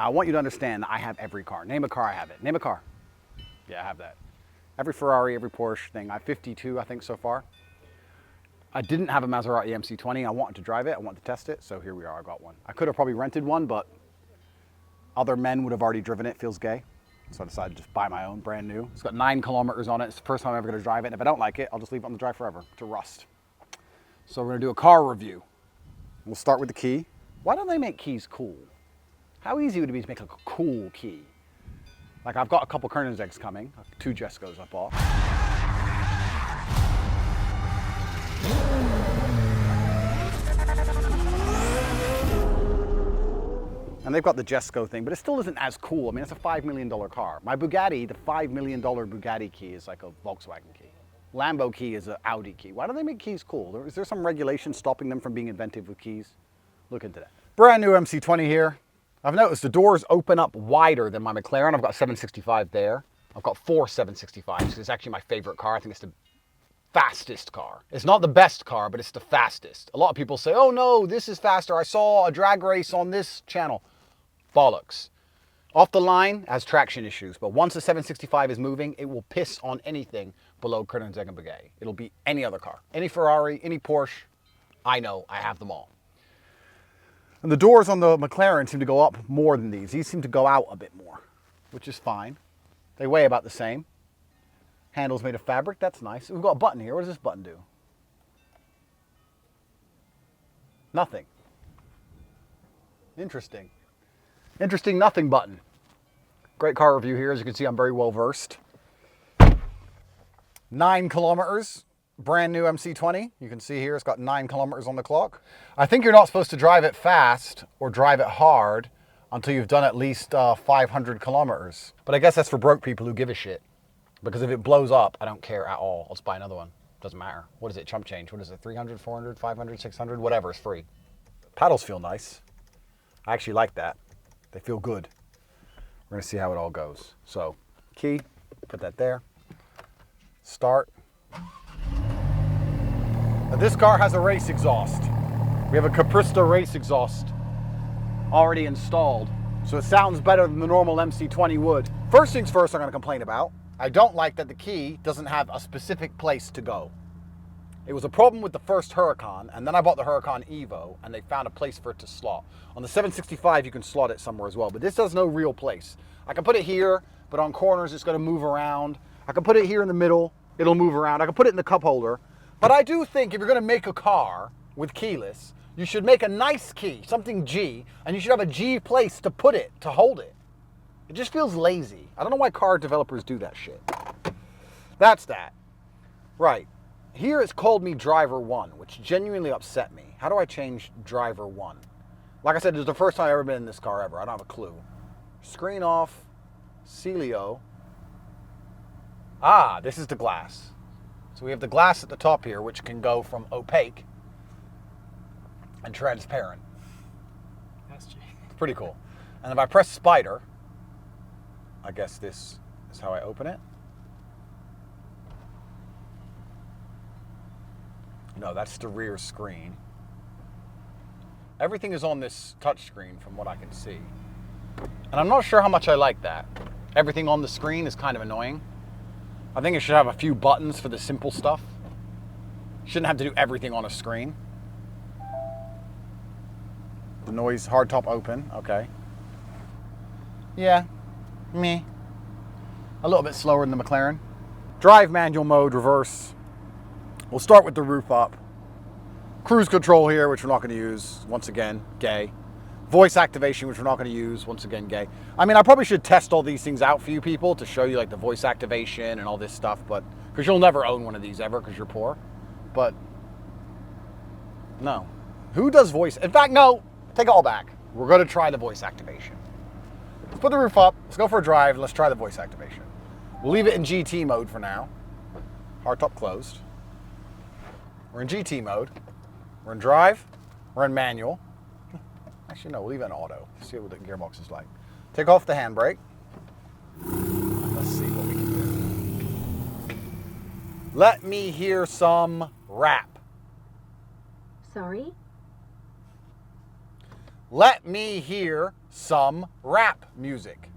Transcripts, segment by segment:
Now, I want you to understand that I have every car. Name a car, I have it. Name a car. Yeah, I have that. Every Ferrari, every Porsche thing. I have 52, I think, so far. I didn't have a Maserati MC20. I wanted to drive it. I wanted to test it. So here we are. I got one. I could have probably rented one, but other men would have already driven it. Feels gay. So I decided to just buy my own, brand new. It's got 9 kilometers on it. It's the first time I'm ever going to drive it. And if I don't like it, I'll just leave it on the drive forever to rust. So we're going to do a car review. We'll start with the key. Why don't they make keys cool? How easy would it be to make a cool key? Like, I've got a couple Koenigsegg's coming, 2 Jescos I bought. And they've got the Jesco thing, but it still isn't as cool. I mean, it's a $5 million car. My Bugatti, the $5 million Bugatti key is like a Volkswagen key. Lambo key is an Audi key. Why do they make keys cool? Is there some regulation stopping them from being inventive with keys? Look into that. Brand new MC20 here. I've noticed the doors open up wider than my McLaren. I've got 765 there. I've got 4 765s. It's actually my favorite car. I think it's the fastest car. It's not the best car, but it's the fastest. A lot of people say, oh no, this is faster. I saw a drag race on this channel. Bollocks. Off the line has traction issues, but once the 765 is moving, it will piss on anything below Koenigsegg and Bugatti. It'll be any other car. Any Ferrari, any Porsche. I know, I have them all. And the doors on the McLaren seem to go up more than these. These seem to go out a bit more, which is fine. They weigh about the same. Handles made of fabric, that's nice. We've got a button here. What does this button do? Nothing. Interesting. Interesting nothing button. Great car review here. As you can see, I'm very well versed. 9 kilometers. Brand new MC20. You can see here it's got 9 kilometers on the clock. I think you're not supposed to drive it fast or drive it hard until you've done at least 500 kilometers. But I guess that's for broke people who give a shit. Because if it blows up, I don't care at all. I'll just buy another one. Doesn't matter. What is it? Chump change. What is it? 300, 400, 500, 600? Whatever. It's free. Paddles feel nice. I actually like that. They feel good. We're going to see how it all goes. So, key. Put that there. Start. Now this car has a race exhaust. We have a Caprista race exhaust already installed. So it sounds better than the normal MC20 would. First things first, I'm going to complain about. I don't like that the key doesn't have a specific place to go. It was a problem with the first Huracan, and then I bought the Huracan Evo, and they found a place for it to slot. On the 765, you can slot it somewhere as well, but this has no real place. I can put it here, but on corners, it's going to move around. I can put it here in the middle. It'll move around. I can put it in the cup holder. But I do think if you're going to make a car with keyless, you should make a nice key, something G, and you should have a G place to put it, to hold it. It just feels lazy. I don't know why car developers do that shit. That's that. Right. Here it's called me driver 1, which genuinely upset me. How do I change driver 1? Like I said, this is the first time I've ever been in this car ever. I don't have a clue. Screen off. Celio. Ah, this is the glass. So we have the glass at the top here, which can go from opaque and transparent. That's G. It's pretty cool. And if I press spider, I guess this is how I open it. No, that's the rear screen. Everything is on this touch screen from what I can see. And I'm not sure how much I like that. Everything on the screen is kind of annoying. I think it should have a few buttons for the simple stuff. Shouldn't have to do everything on a screen. The noise, hardtop open, okay. Yeah, meh. A little bit slower than the McLaren. Drive manual mode, reverse. We'll start with the roof up. Cruise control here, which we're not going to use. Once again, gay. Voice activation, which we're not going to use. Once again, gay. I mean, I probably should test all these things out for you people to show you like the voice activation and all this stuff, but because you'll never own one of these ever because you're poor. But no. Who does voice? In fact, no. Take it all back. We're going to try the voice activation. Let's put the roof up. Let's go for a drive. And let's try the voice activation. We'll leave it in GT mode for now. Hardtop closed. We're in GT mode. We're in drive. We're in manual. Actually, no, we'll leave it in auto. See what the gearbox is like. Take off the handbrake. Let's see what we can do. Let me hear some rap. Sorry? Let me hear some rap music.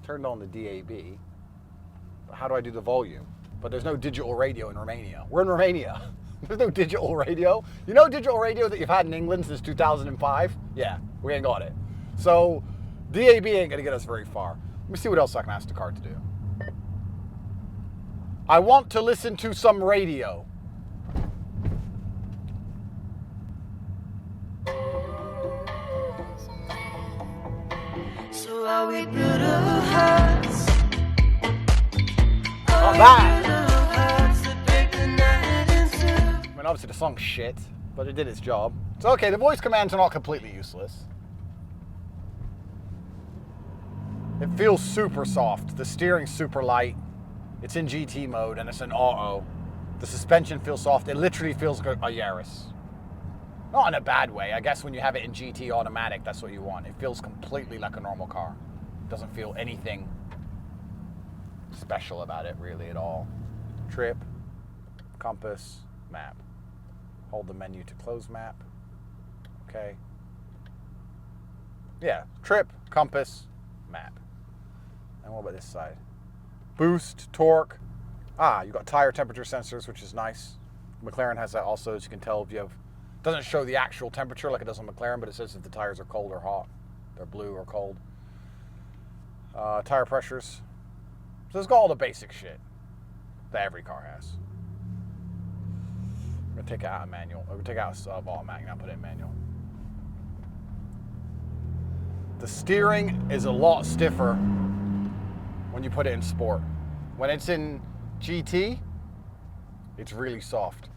Turned on the DAB. But how do I do the volume? But there's no digital radio in Romania. We're in Romania. There's no digital radio. You know digital radio that you've had in England since 2005? Yeah, we ain't got it. So DAB ain't gonna get us very far. Let me see what else I can ask the car to do. I want to listen to some radio. So are we build our hearts? Not bad. I mean, obviously the song's shit, but it did its job. So okay, the voice commands are not completely useless. It feels super soft. The steering's super light. It's in GT mode and it's in auto. The suspension feels soft. It literally feels like a Yaris. Not in a bad way. I guess when you have it in GT automatic, that's what you want. It feels completely like a normal car. It doesn't feel anything special about it really at all. Trip, compass, map. Hold the menu to close map. Okay. Yeah, trip, compass, map. And what about this side? Boost, torque. You got tire temperature sensors, which is nice. McLaren has that also, as you can tell if you have. Doesn't show the actual temperature like it does on McLaren, but it says if the tires are cold or hot. They're blue or cold. Tire pressures. So it's got all the basic shit that every car has. I'm gonna take it out of manual. I'm gonna take it out of automatic and put it in manual. The steering is a lot stiffer when you put it in sport. When it's in GT, it's really soft.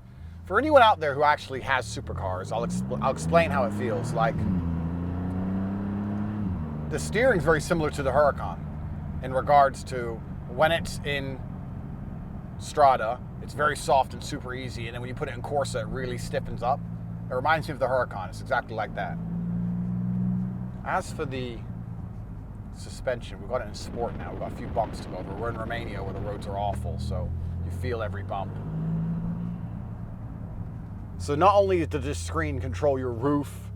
For anyone out there who actually has supercars, I'll explain how it feels. Like, the steering's very similar to the Huracan in regards to when it's in Strada, it's very soft and super easy, and then when you put it in Corsa, it really stiffens up. It reminds me of the Huracan. It's exactly like that. As for the suspension, we've got it in sport now. We've got a few bumps to go over. We're in Romania where the roads are awful, so you feel every bump. So not only does this screen control your roof,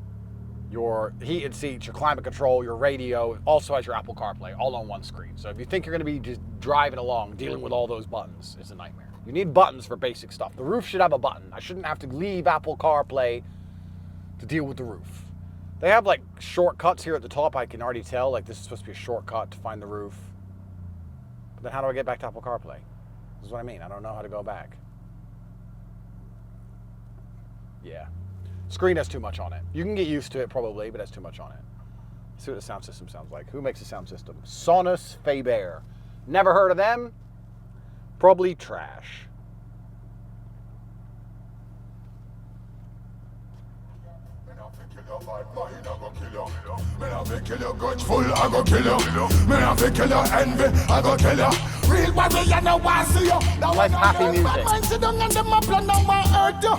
your heated seats, your climate control, your radio, it also has your Apple CarPlay all on one screen. So if you think you're going to be just driving along, dealing with all those buttons, it's a nightmare. You need buttons for basic stuff. The roof should have a button. I shouldn't have to leave Apple CarPlay to deal with the roof. They have like shortcuts here at the top, I can already tell. Like this is supposed to be a shortcut to find the roof. But then how do I get back to Apple CarPlay? This is what I mean. I don't know how to go back. Yeah. Screen has too much on it. You can get used to it probably, but has too much on it. Let's see what the sound system sounds like. Who makes a sound system? Sonus Faber. Never heard of them. Probably trash. Me not fi kill you grudgeful, I go kill you. Me not fi kill you envy, I go kill you. Real warrior, no one see you. Now Like happy music. Man sit down and them a plan now my hurt you.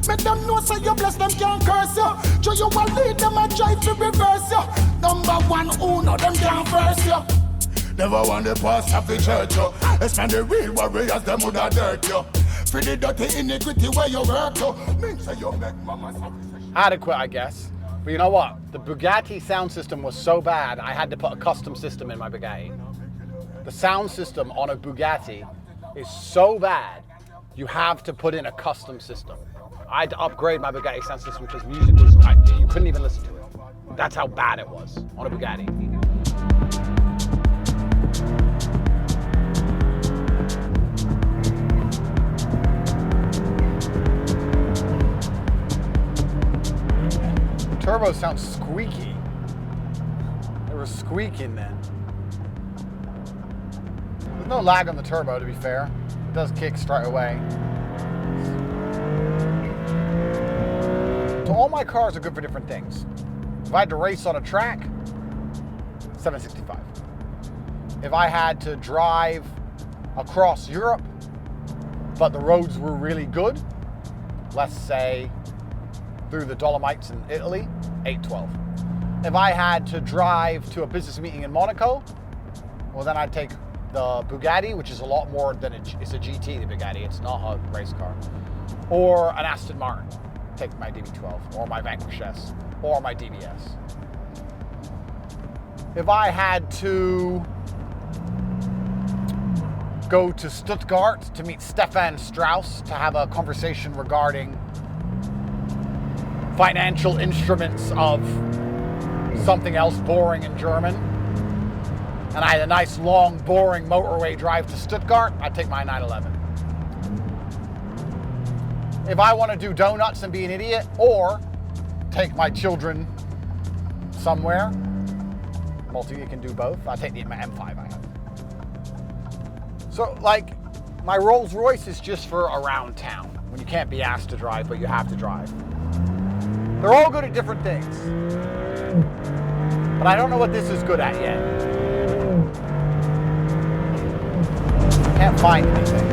Make them know so you bless them can't curse you. Show you a lead them a try to reverse you. Number one, who know them can't first you. Never want the past of the church you. Expand the real warriors, them woulda dirt you. For the dirty iniquity where you work you. Mean say you make mama sacrifice. Adequate, I guess. But you know what? The Bugatti sound system was so bad, I had to put a custom system in my Bugatti. The sound system on a Bugatti is so bad, you have to put in a custom system. I had to upgrade my Bugatti sound system because music was, you couldn't even listen to it. That's how bad it was on a Bugatti. Turbo sounds squeaky. They were squeaking then. There's no lag on the turbo, to be fair. It does kick straight away. So all my cars are good for different things. If I had to race on a track, 765. If I had to drive across Europe, but the roads were really good, let's say through the Dolomites in Italy, 812. If I had to drive to a business meeting in Monaco, well then I'd take the Bugatti, which is a lot more than it's a GT, the Bugatti, it's not a race car. or an Aston Martin. Take my DB12 or my Vanquish S or my DBS. If I had to go to Stuttgart to meet Stefan Strauss to have a conversation regarding financial instruments of something else boring in German, and I had a nice long boring motorway drive to Stuttgart, I'd take my 911. If I want to do donuts and be an idiot, or take my children somewhere, you can do both, I'll take my M5 I have. So like, my Rolls Royce is just for around town, when you can't be asked to drive, but you have to drive. They're all good at different things. But I don't know what this is good at yet. Can't find anything.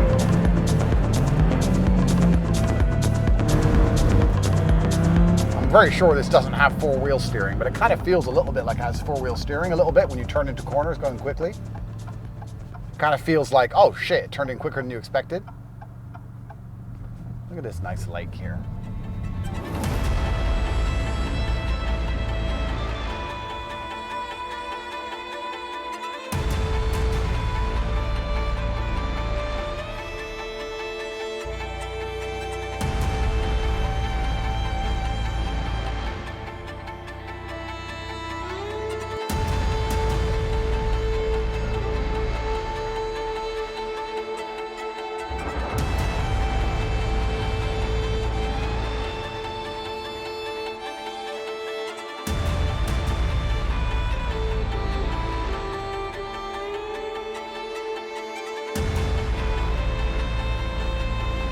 I'm very sure this doesn't have four-wheel steering, but it kind of feels a little bit like it has four-wheel steering a little bit when you turn into corners going quickly. Kind of feels like, oh shit, it turned in quicker than you expected. Look at this nice lake here.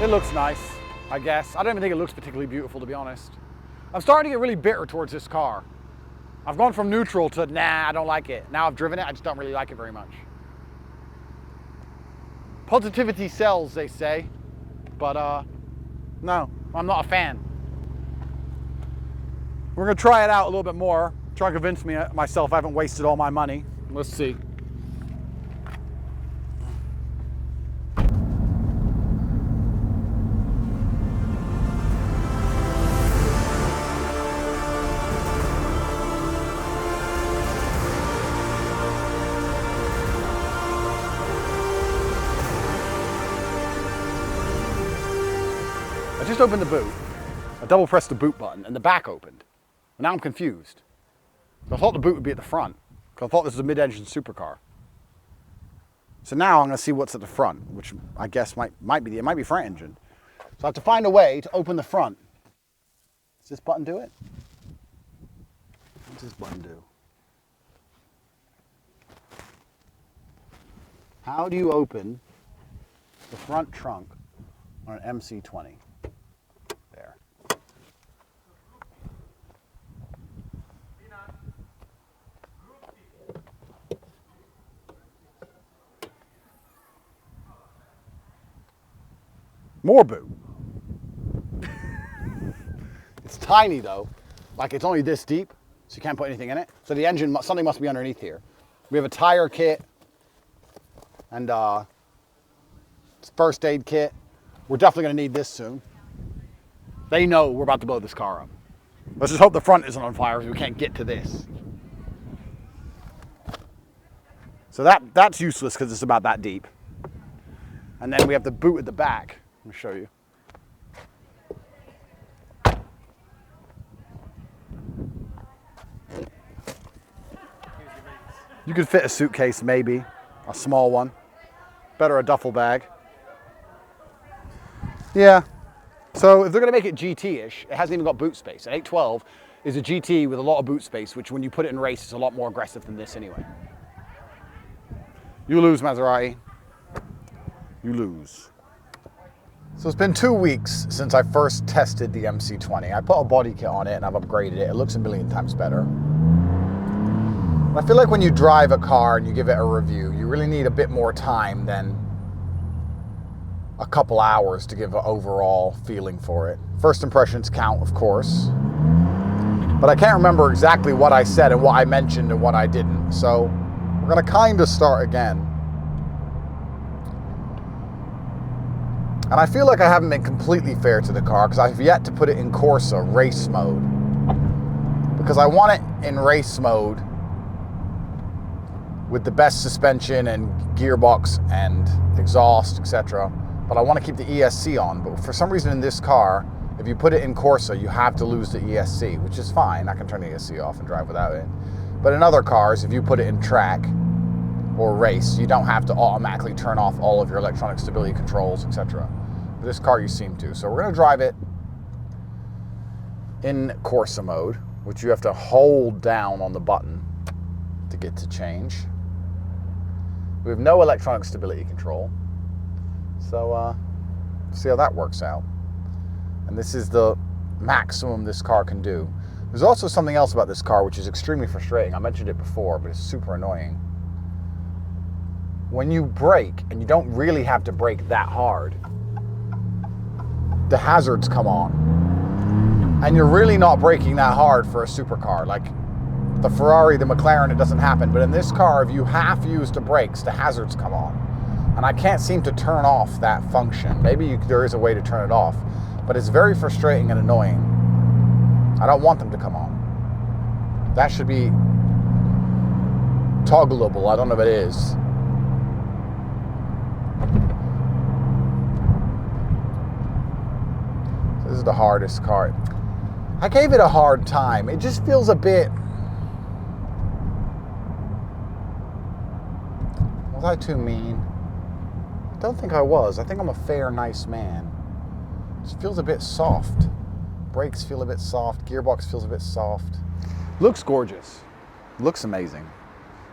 It looks nice, I guess. I don't even think it looks particularly beautiful, to be honest. I'm starting to get really bitter towards this car. I've gone from neutral to, nah, I don't like it. Now I've driven it, I just don't really like it very much. Positivity sells, they say. But, no, I'm not a fan. We're gonna try it out a little bit more. Try and convince myself I haven't wasted all my money. Let's see. I just opened the boot. I double pressed the boot button and the back opened. And now I'm confused. I thought the boot would be at the front, because I thought this was a mid-engine supercar. So now I'm going to see what's at the front, which I guess might be front engine. So I have to find a way to open the front. Does this button do it? What's this button do? How do you open the front trunk on an MC20? There. More boot. It's tiny though, like it's only this deep, so you can't put anything in it. So the engine, something must be underneath here. We have a tire kit and first aid kit. We're definitely gonna need this soon. They know we're about to blow this car up. Let's just hope the front isn't on fire so we can't get to this. So that's useless because it's about that deep. And then we have the boot at the back. Let me show you. You could fit a suitcase maybe, a small one. Better a duffel bag. Yeah, so if they're gonna make it GT-ish, it hasn't even got boot space. An 812 is a GT with a lot of boot space, which when you put it in race is a lot more aggressive than this anyway. You lose, Maserati. You lose. So it's been 2 weeks since I first tested the MC20. I put a body kit on it and I've upgraded it. It looks a million times better. I feel like when you drive a car and you give it a review, you really need a bit more time than a couple hours to give an overall feeling for it. First impressions count, of course. But I can't remember exactly what I said and what I mentioned and what I didn't. So we're gonna kind of start again. And I feel like I haven't been completely fair to the car because I've yet to put it in Corsa race mode. Because I want it in race mode with the best suspension and gearbox and exhaust, etc. But I want to keep the ESC on. But for some reason in this car, if you put it in Corsa, you have to lose the ESC, which is fine. I can turn the ESC off and drive without it. But in other cars, if you put it in track or race, you don't have to automatically turn off all of your electronic stability controls, etc. But this car, you seem to. So we're going to drive it in Corsa mode, which you have to hold down on the button to get to change. We have no electronic stability control. So see how that works out. And this is the maximum this car can do. There's also something else about this car which is extremely frustrating. I mentioned it before, but it's super annoying. When you brake, and you don't really have to brake that hard, the hazards come on. And you're really not braking that hard for a supercar. Like the Ferrari, the McLaren, it doesn't happen. But in this car, if you half use the brakes, the hazards come on. And I can't seem to turn off that function. Maybe there is a way to turn it off, but it's very frustrating and annoying. I don't want them to come on. That should be toggleable. I don't know if it is. This is the hardest car. I gave it a hard time. It just feels a bit... Was I too mean? I don't think I was. I think I'm a fair, nice man. It just feels a bit soft. Brakes feel a bit soft. Gearbox feels a bit soft. Looks gorgeous. Looks amazing.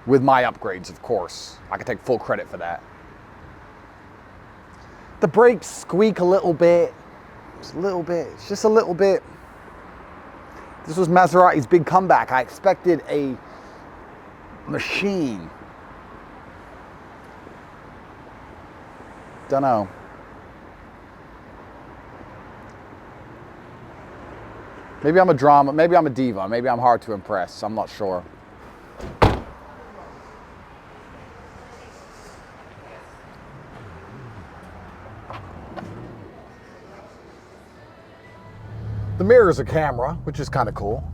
With my upgrades, of course. I can take full credit for that. The brakes squeak a little bit. Just a little bit. It's just a little bit. This was Maserati's big comeback. I expected a machine. Don't know. Maybe I'm a drama, maybe I'm a diva, maybe I'm hard to impress, I'm not sure. The mirror is a camera, which is kind of cool.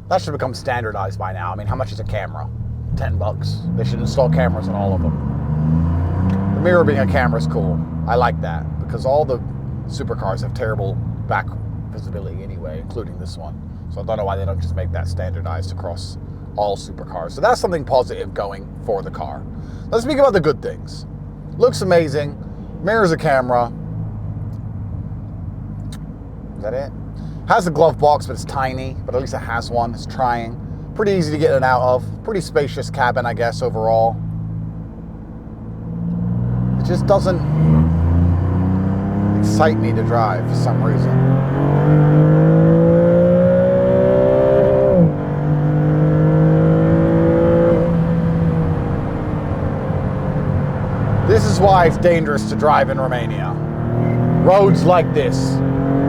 That should become standardized by now. I mean, how much is a camera? $10. They should install cameras on all of them. The mirror being a camera is cool. I like that because all the supercars have terrible back visibility anyway, including this one. So I don't know why they don't just make that standardized across all supercars. So that's something positive going for the car. Let's speak about the good things. Looks amazing. Mirror's a camera. Is that it? Has a glove box, but it's tiny, but at least it has one. It's trying. Pretty easy to get in and out of. Pretty spacious cabin, I guess, overall. It just doesn't excite me to drive for some reason. This is why it's dangerous to drive in Romania. Roads like this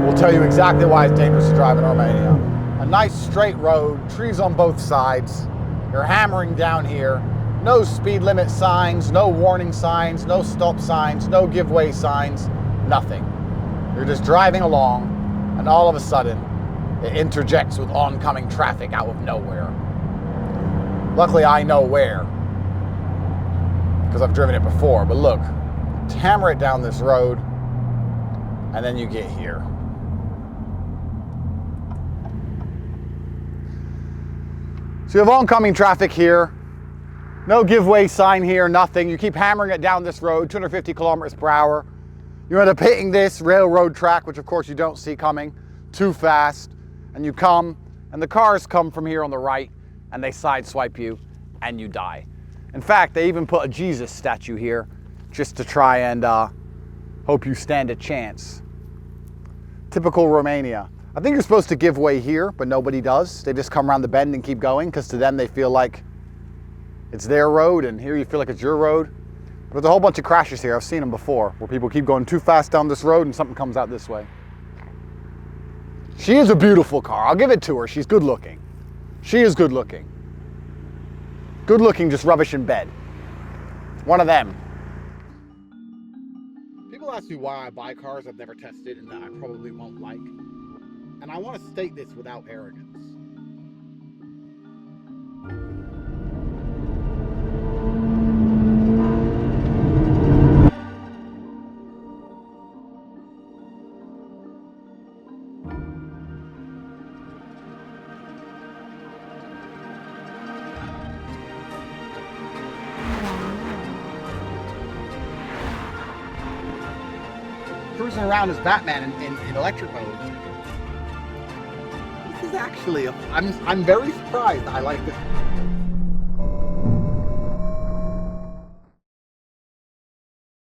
will tell you exactly why it's dangerous to drive in Romania. A nice straight road, trees on both sides. You're hammering down here. No speed limit signs, no warning signs, no stop signs, no give way signs, nothing. You're just driving along, and all of a sudden, it interjects with oncoming traffic out of nowhere. Luckily, I know where, because I've driven it before. But look, hammer it down this road, and then you get here. So you have oncoming traffic here. No giveaway sign here, nothing. You keep hammering it down this road, 250 kilometers per hour. You end up hitting this railroad track, which of course you don't see coming, too fast. And you come, and the cars come from here on the right, and they sideswipe you, and you die. In fact, they even put a Jesus statue here, just to try and hope you stand a chance. Typical Romania. I think you're supposed to give way here, but nobody does. They just come around the bend and keep going, because to them they feel like it's their road, and here you feel like it's your road. But there's a whole bunch of crashes here. I've seen them before, where people keep going too fast down this road and something comes out this way. She is a beautiful car. I'll give it to her. She's good looking. She is good looking. Good looking, just rubbish in bed. One of them. People ask me why I buy cars I've never tested and that I probably won't like. And I want to state this without arrogance. Cruising around as Batman in electric mode. This is actually I'm very surprised I like this.